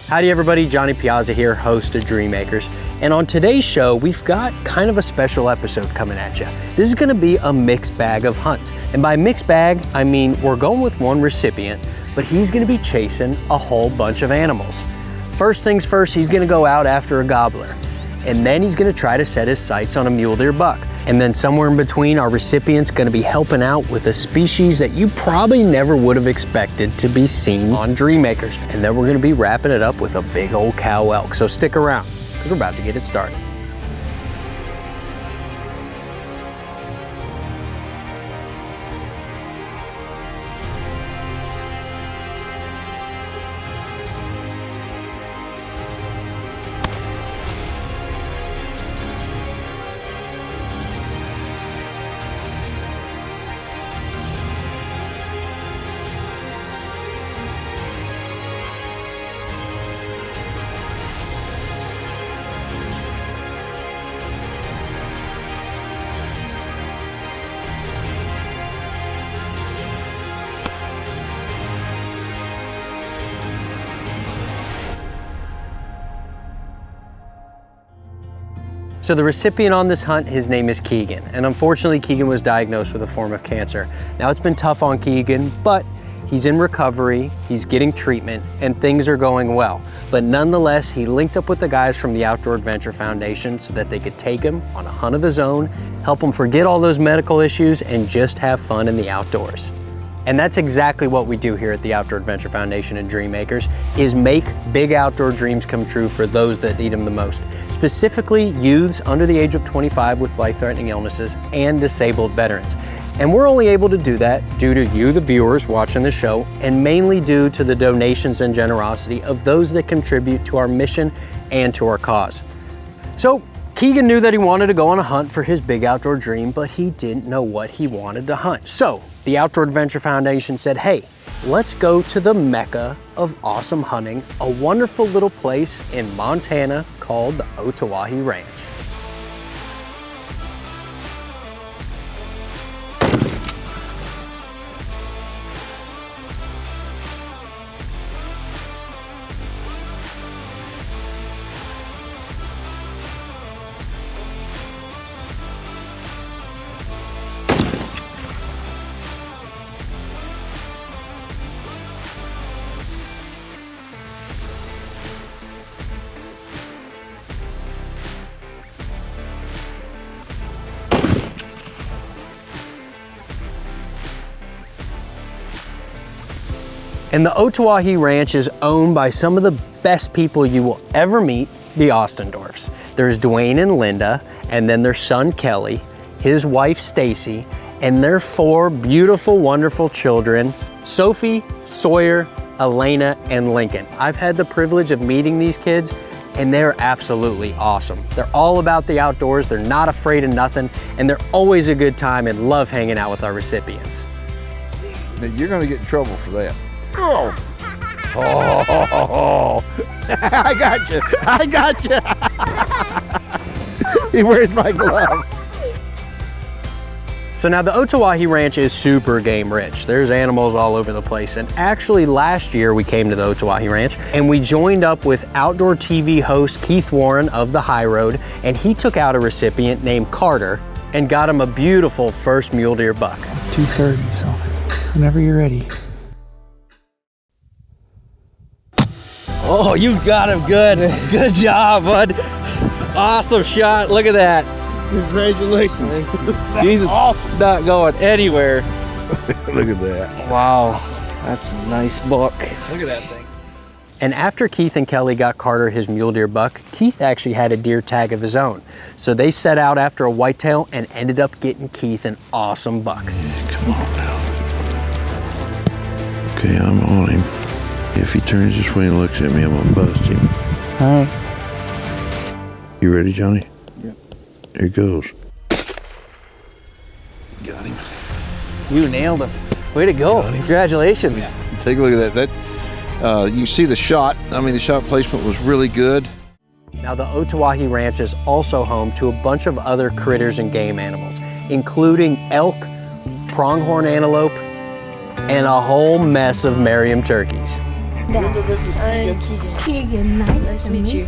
Howdy everybody, Johnny Piazza here, host of Dreammakers. And on today's show, we've got kind of a special episode coming at you. This is gonna be a mixed bag of hunts. And by mixed bag, I mean we're going with one recipient, but he's gonna be chasing a whole bunch of animals. First things first, he's gonna go out after a gobbler. And then he's gonna try to set his sights on a mule deer buck. And then somewhere in between, our recipient's gonna be helping out with a species that you probably never would have expected to be seen on Dreammakers. And then we're gonna be wrapping it up with a big old cow elk. So stick around, because we're about to get it started. So the recipient on this hunt, his name is Keegan. And unfortunately, Keegan was diagnosed with a form of cancer. Now it's been tough on Keegan, but he's in recovery, he's getting treatment, and things are going well. But nonetheless, he linked up with the guys from the Outdoor Adventure Foundation so that they could take him on a hunt of his own, help him forget all those medical issues, and just have fun in the outdoors. And that's exactly what we do here at the Outdoor Adventure Foundation and Dreammakers, is make big outdoor dreams come true for those that need them the most. Specifically, youths under the age of 25 with life-threatening illnesses and disabled veterans. And we're only able to do that due to you, the viewers watching the show, and mainly due to the donations and generosity of those that contribute to our mission and to our cause. So, Keegan knew that he wanted to go on a hunt for his big outdoor dream, but he didn't know what he wanted to hunt. So, the Outdoor Adventure Foundation said, hey, let's go to the mecca of awesome hunting, a wonderful little place in Montana called the Otawahi Ranch. And the Otawahi Ranch is owned by some of the best people you will ever meet, the Ostendorfs. There's Dwayne and Linda, and then their son Kelly, his wife Stacy, and their four beautiful, wonderful children, Sophie, Sawyer, Elena, and Lincoln. I've had the privilege of meeting these kids, and they're absolutely awesome. They're all about the outdoors, they're not afraid of nothing, and they're always a good time and love hanging out with our recipients. You're gonna get in trouble for that. Oh, oh, I got you, I got you. Where's my glove? So now the Otawahi Ranch is super game rich. There's animals all over the place. And actually last year we came to the Otawahi Ranch and we joined up with outdoor TV host Keith Warren of The High Road, and he took out a recipient named Carter and got him a beautiful first mule deer buck. 2:30, so whenever you're ready. Oh, you got him good. Good job, bud. Awesome shot. Look at that. Congratulations. He's awesome. Not going anywhere. Look at that. Wow, that's a nice buck. Look at that thing. And after Keith and Kelly got Carter his mule deer buck, Keith actually had a deer tag of his own. So they set out after a whitetail and ended up getting Keith an awesome buck. Yeah, come on now. Okay, I'm on him. If he turns this way and looks at me, I'm gonna bust him. All right. You ready, Johnny? Yeah. Here goes. Got him. You nailed him. Way to go. Congratulations. Yeah. Take a look at that. You see the shot. I mean, the shot placement was really good. Now the Otawahi Ranch is also home to a bunch of other critters and game animals, including elk, pronghorn antelope, and a whole mess of Merriam turkeys. Linda, this is Keegan. Keegan, nice to meet you.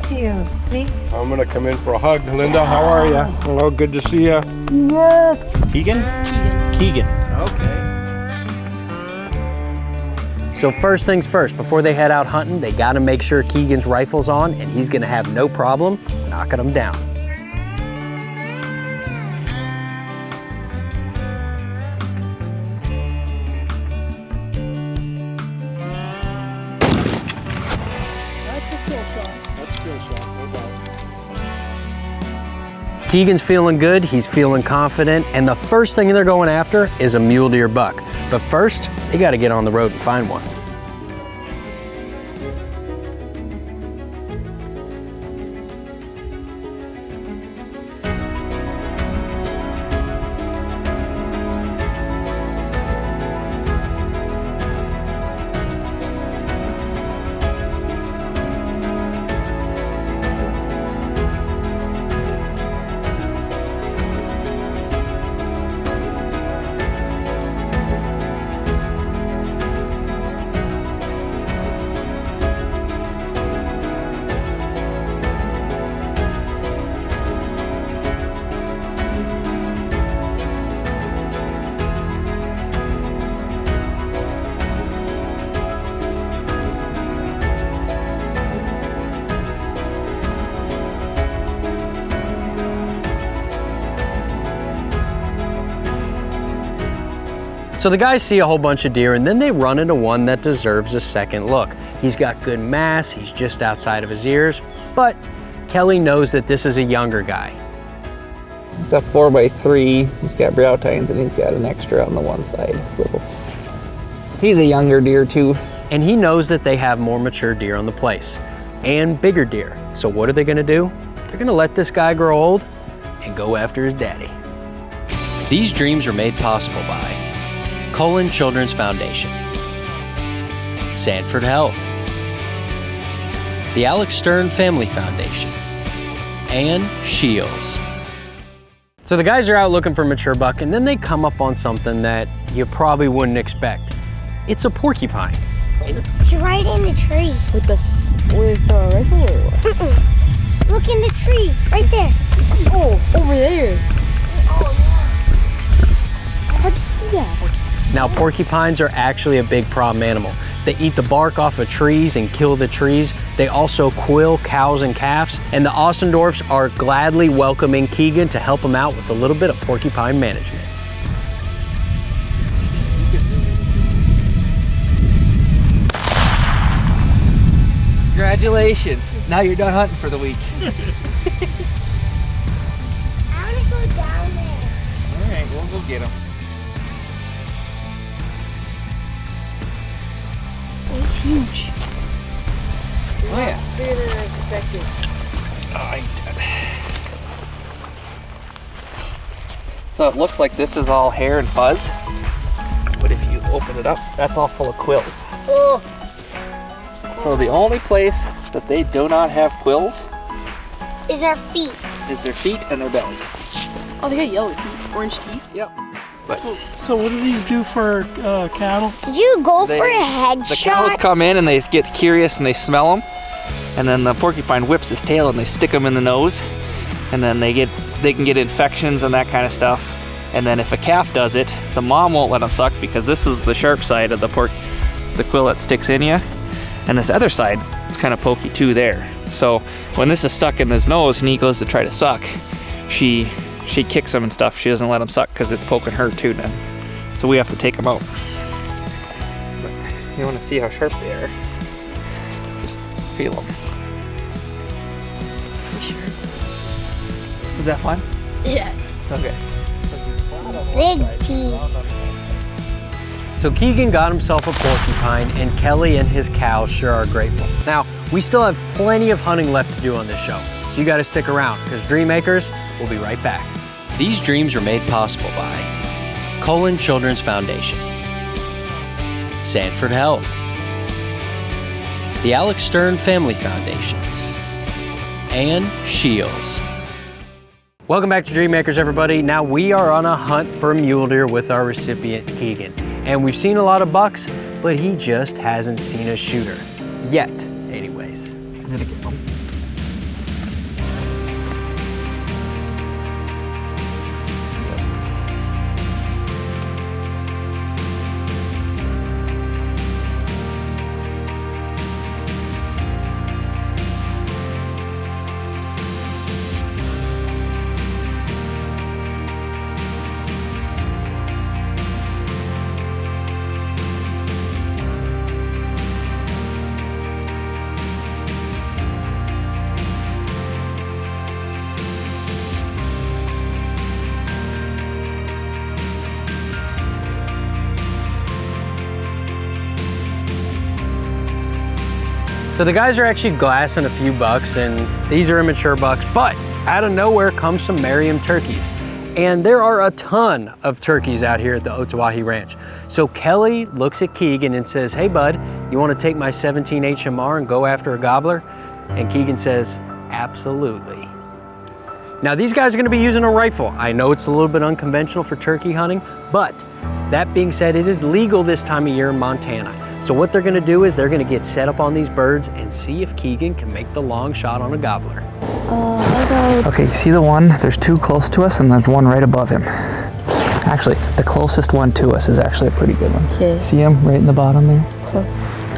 I'm gonna come in for a hug. Linda, how are you? Hello, good to see you. Yes. Keegan? Keegan. Okay. So first things first, before they head out hunting, they gotta make sure Keegan's rifle's on and he's gonna have no problem knocking them down. Keegan's feeling good, he's feeling confident, and the first thing they're going after is a mule deer buck. But first, they gotta get on the road and find one. So the guys see a whole bunch of deer and then they run into one that deserves a second look. He's got good mass, he's just outside of his ears, but Kelly knows that this is a younger guy. It's a 4x3. He's got brow tines and he's got an extra on the one side. He's a younger deer too. And he knows that they have more mature deer on the place and bigger deer. So what are they gonna do? They're gonna let this guy grow old and go after his daddy. These dreams are made possible by Colon Children's Foundation, Sanford Health, the Alex Stern Family Foundation, and Shields. So the guys are out looking for mature buck and then they come up on something that you probably wouldn't expect. It's a porcupine. It's right in the tree. With the rifle or what? Look in the tree, right there. Oh, over there. Oh, How'd you see that? Now porcupines are actually a big problem animal. They eat the bark off of trees and kill the trees. They also quill cows and calves, and the Ostendorfs are gladly welcoming Keegan to help them out with a little bit of porcupine management. Congratulations. Now you're done hunting for the week. I want to go down there. All right, we'll go get him. Oh, it's huge. Oh yeah. Bigger than I expected. So it looks like this is all hair and fuzz, but if you open it up, that's all full of quills. Oh. So the only place that they do not have quills Is our feet. is their feet and their belly. Oh, they got yellow teeth, orange teeth. Yep. So what do these do for cattle? Did you go for a The cows headshot? come in and they get curious and they smell them, and then the porcupine whips his tail and they stick them in the nose, and then they can get infections and that kind of stuff. And then if a calf does it, the mom won't let them suck because this is the sharp side of the quill that sticks in you, and this other side is kind of pokey too there. So when this is stuck in his nose and he goes to try to suck, she kicks him and stuff. She doesn't let him suck because it's poking her too then. So we have to take them out. But you want to see how sharp they are? Just feel them. Was that fun? Yeah. Okay. Big teeth. So Keegan got himself a porcupine and Kelly and his cows sure are grateful. Now, we still have plenty of hunting left to do on this show, so you gotta stick around because Dream Makers will be right back. These dreams are made possible by Colon Children's Foundation, Sanford Health, the Alex Stern Family Foundation, and Shields. Welcome back to Dream Makers, everybody. Now we are on a hunt for a mule deer with our recipient, Keegan. And we've seen a lot of bucks, but he just hasn't seen a shooter. Yet, anyways. Is it a good one? So the guys are actually glassing a few bucks, and these are immature bucks, but out of nowhere comes some Merriam turkeys. And there are a ton of turkeys out here at the Otawahi Ranch. So Kelly looks at Keegan and says, hey bud, you wanna take my 17 HMR and go after a gobbler? And Keegan says, absolutely. Now these guys are gonna be using a rifle. I know it's a little bit unconventional for turkey hunting, but that being said, it is legal this time of year in Montana. So what they're gonna do is they're gonna get set up on these birds and see if Keegan can make the long shot on a gobbler. Okay, you see the one? There's two close to us and there's one right above him. Actually, the closest one to us is actually a pretty good one. Okay. See him right in the bottom there?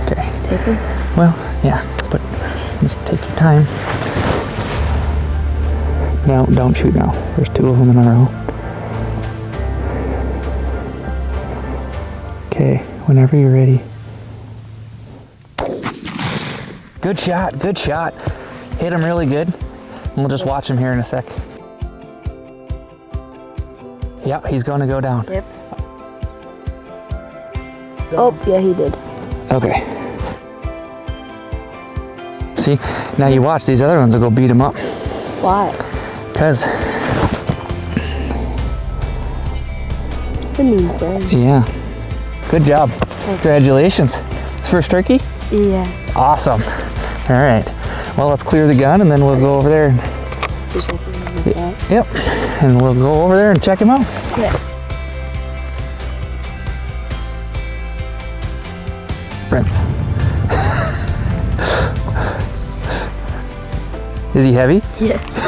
Okay. Take him? Well, yeah, but just take your time. No, don't shoot now. There's two of them in a row. Okay, whenever you're ready. Good shot, good shot. Hit him really good. And we'll just watch him here in a sec. Yep, he's gonna go down. Yep. Oh, yeah, he did. Okay. See, now you watch, these other ones will go beat him up. Why? Cause, I mean, friend. yeah. Good job. Congratulations. First turkey? Yeah. Awesome. All right. Well, let's clear the gun and then we'll go over there. And, Just open it like that. yep. And we'll go over there and check him out. Yeah. Prince. Is he heavy? Yes.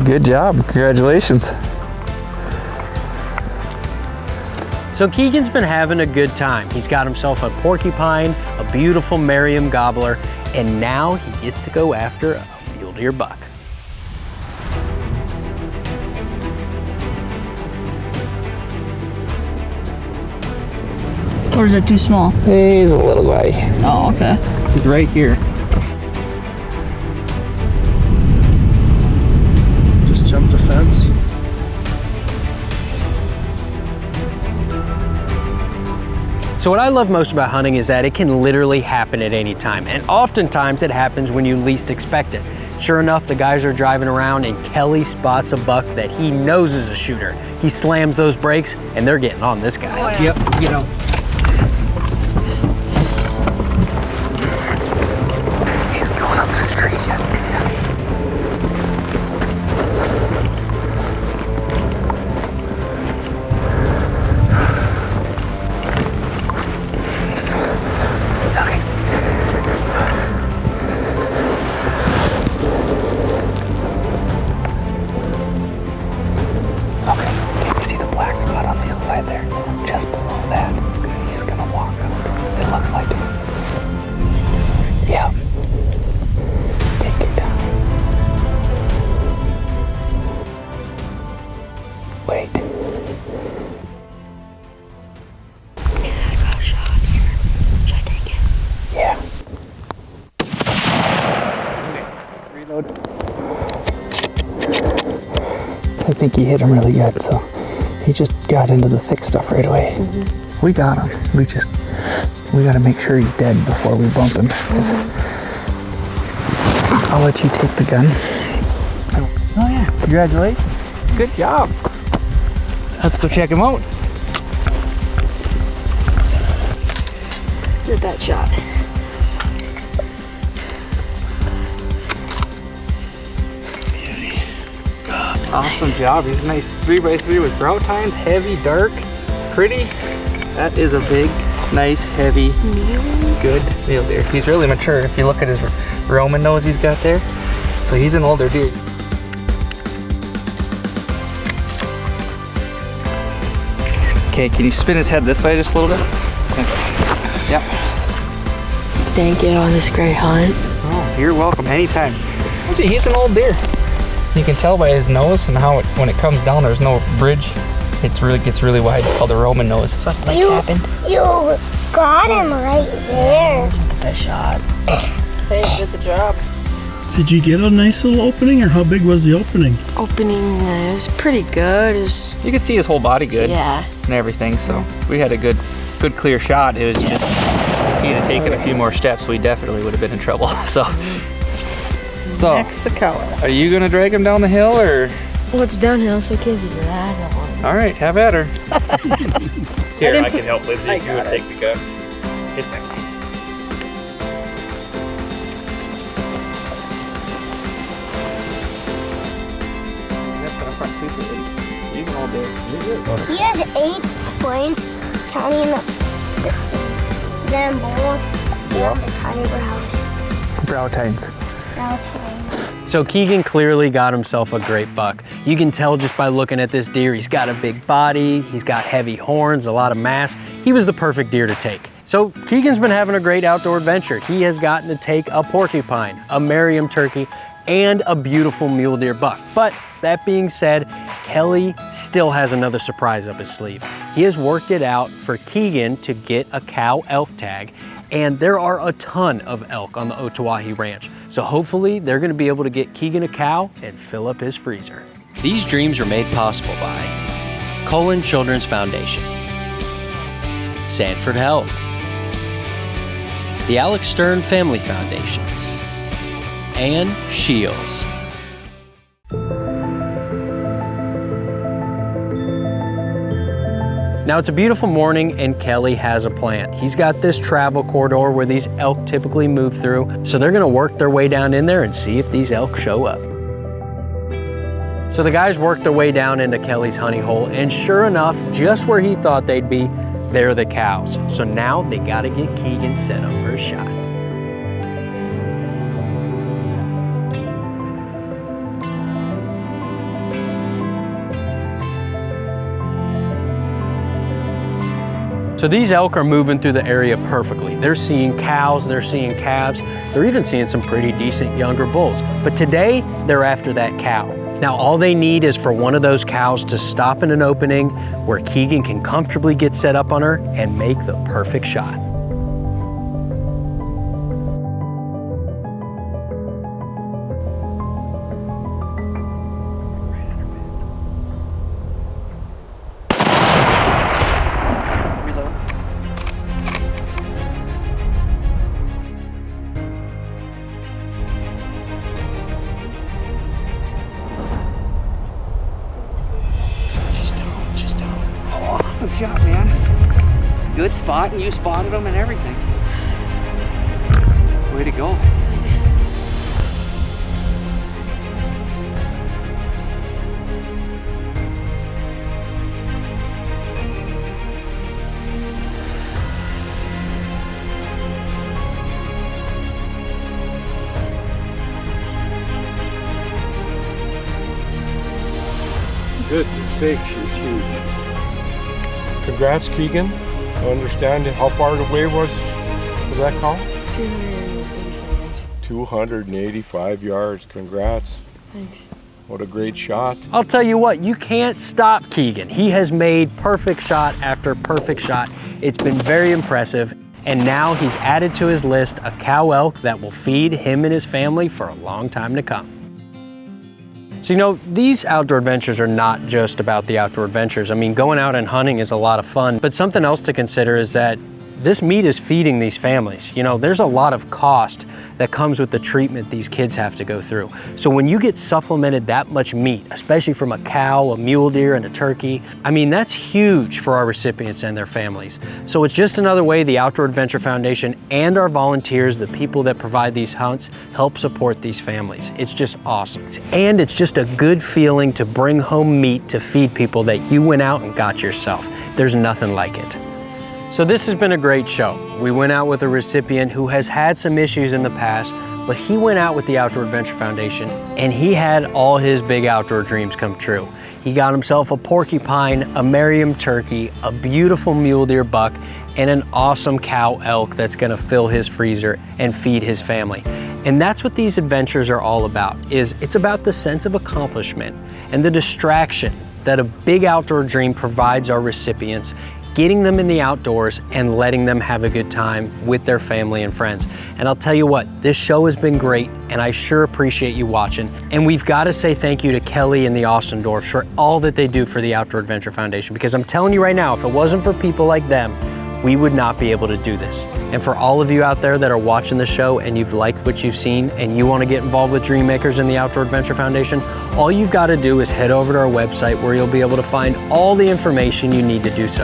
Good job. Congratulations. So Keegan's been having a good time. He's got himself a porcupine, a beautiful Merriam gobbler, and now he gets to go after a mule deer buck. Or is it too small? He's a little guy. Oh, okay. He's right here. Just jump the fence. So what I love most about hunting is that it can literally happen at any time. And oftentimes it happens when you least expect it. Sure enough, the guys are driving around and Kelly spots a buck that he knows is a shooter. He slams those brakes and they're getting on this guy. Oh, yeah. Yep, you know. He's going up to the trees yet. There, just below that. He's gonna walk up. It looks like it. Yeah. Take your time. Wait. I got a shot here. Should I take it? Yeah. Reload. I think he hit him really good, so he just got into the thick stuff right away. Mm-hmm. We got him. We gotta make sure he's dead before we bump him. I'll let you take the gun. Oh yeah, congratulations. Good job. Let's go check him out. Did that shot. Awesome job. He's a nice 3x3 with brow tines, heavy, dark, pretty. That is a big Nice, heavy, good mule deer. He's really mature. If you look at his Roman nose he's got there. So he's an older deer. Okay, can you spin his head this way just a little bit? Okay. Yep. Thank you on this great hunt. Oh, you're welcome anytime. He's an old deer. You can tell by his nose and how when it comes down, there's no bridge. Gets really wide. It's called the Roman nose. That's what happened. You got him right there. Look at that shot. Hey, did the job. Did you get a nice little opening, or how big was the opening? Opening is pretty good. You can see his whole body good. Yeah. And everything. So we had a good clear shot. It was just if he'd have taken a few more steps, we definitely would have been in trouble. So Next to color. are you gonna drag him down the hill or? Well, it's downhill, so it can't be drag on. All right, have at her. Here, I can help Lindsay. You would take the gun. It's He's an all day. He has 8 points, counting them both. Yeah. Brow tines. So Keegan clearly got himself a great buck. You can tell just by looking at this deer, he's got a big body, he's got heavy horns, a lot of mass. He was the perfect deer to take. So Keegan's been having a great outdoor adventure. He has gotten to take a porcupine, a Merriam turkey, and a beautiful mule deer buck. But that being said, Kelly still has another surprise up his sleeve. He has worked it out for Keegan to get a cow elk tag, and there are a ton of elk on the Otawahi ranch. So hopefully they're gonna be able to get Keegan a cow and fill up his freezer. These dreams were made possible by Colon Children's Foundation, Sanford Health, the Alex Stern Family Foundation, and Shields. Now it's a beautiful morning and Kelly has a plan. He's got this travel corridor where these elk typically move through, so they're gonna work their way down in there and see if these elk show up. So the guys worked their way down into Kelly's honey hole, and sure enough, just where he thought they'd be, they're the cows. So now they gotta get Keegan set up for a shot. So these elk are moving through the area perfectly. They're seeing cows, they're seeing calves, they're even seeing some pretty decent younger bulls. But today, they're after that cow. Now all they need is for one of those cows to stop in an opening where Keegan can comfortably get set up on her and make the perfect shot. Awesome shot, man. Good spot, and you spotted him and everything. Way to go. Goodness sake, she's huge. Congrats, Keegan. I understand how far away was that call? 285 yards. 285 yards. Congrats. Thanks. What a great shot. I'll tell you what, you can't stop Keegan. He has made perfect shot after perfect shot. It's been very impressive. And now he's added to his list a cow elk that will feed him and his family for a long time to come. So, you know, these outdoor adventures are not just about the outdoor adventures. I mean, going out and hunting is a lot of fun, but something else to consider is that this meat is feeding these families. You know, there's a lot of cost that comes with the treatment these kids have to go through. So when you get supplemented that much meat, especially from a cow, a mule deer, and a turkey, I mean, that's huge for our recipients and their families. So it's just another way the Outdoor Adventure Foundation and our volunteers, the people that provide these hunts, help support these families. It's just awesome. And it's just a good feeling to bring home meat to feed people that you went out and got yourself. There's nothing like it. So this has been a great show. We went out with a recipient who has had some issues in the past, but he went out with the Outdoor Adventure Foundation and he had all his big outdoor dreams come true. He got himself a porcupine, a Merriam turkey, a beautiful mule deer buck, and an awesome cow elk that's gonna fill his freezer and feed his family. And that's what these adventures are all about, it's about the sense of accomplishment and the distraction that a big outdoor dream provides our recipients, getting them in the outdoors and letting them have a good time with their family and friends. And I'll tell you what, this show has been great and I sure appreciate you watching. And we've got to say thank you to Kelly and the Ostendorfs for all that they do for the Outdoor Adventure Foundation, because I'm telling you right now, if it wasn't for people like them, we would not be able to do this. And for all of you out there that are watching the show and you've liked what you've seen and you want to get involved with Dream Makers and the Outdoor Adventure Foundation, all you've got to do is head over to our website where you'll be able to find all the information you need to do so.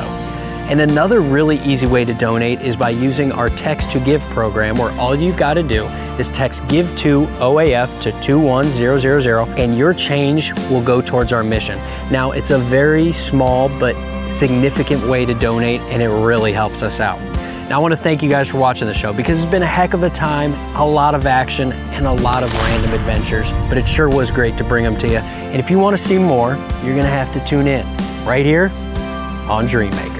And another really easy way to donate is by using our Text to Give program, where all you've got to do is text Give to OAF to 21000 and your change will go towards our mission. Now, it's a very small but significant way to donate and it really helps us out. Now, I want to thank you guys for watching the show, because it's been a heck of a time, a lot of action, and a lot of random adventures, but it sure was great to bring them to you. And if you want to see more, you're going to have to tune in right here on Dream Maker.